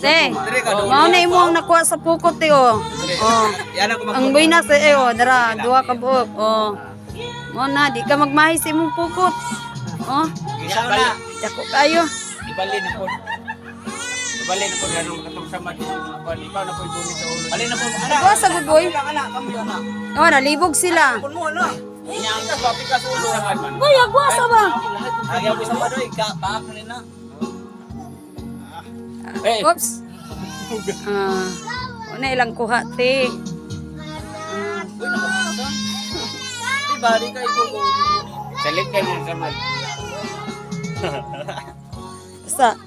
Te, mao na imo ang nakuha sa pukot te oh. Oh. Ang buinas eh oh, dara duha ka buok. Oh. Mo na di ka magmahi sa imong pukot. Oh. Isa na. Dako kayo. Ibali na po. Ibali na po ganun katong sama dito. Ikaw na po ibuni sa ulo. Bali na po. Wa sa gugoy. Ana, kami ana. Oh, nalibog sila. Kun mo ana. Inyang ka ba pika sa ulo sa man. Uy, agwasa ba? Ayaw ko sa madoy ka paak na. Eh. Oops. Una ilang kuha te. Uy, nakapasa. Ibali ka iko. Salit ka mo sa man.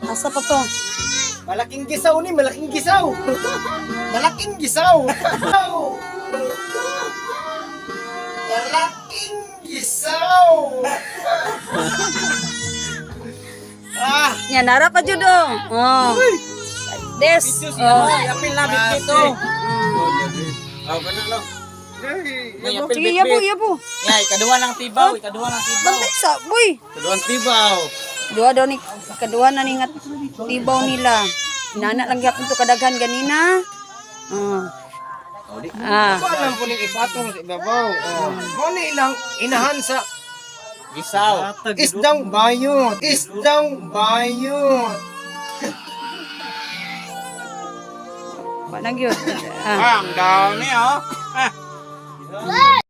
Asa pa to? Malaking gisaw ni, malaking gisaw. Malaking gisaw. Malaking gisaw. Yan, nara pa jud oh. Oh. Des. Oh. Yapil na bit dito. Oh, ganun lang. Sige, yabo. Yay, ikaduha ng tibaw, ikaduha ng tibaw. Bakit sa, boy? Ikaduha ng tibaw. Dua daw ni kaduha na ni nga tibaw nila. Inana lang gyapon to kadaghan ganina. Alam po ni ipatong sa ibabaw. Mo ni ilang inahan sa Gisaw. isdang bayot. Isdang bayot. Wa na gyud. Ang dami oh.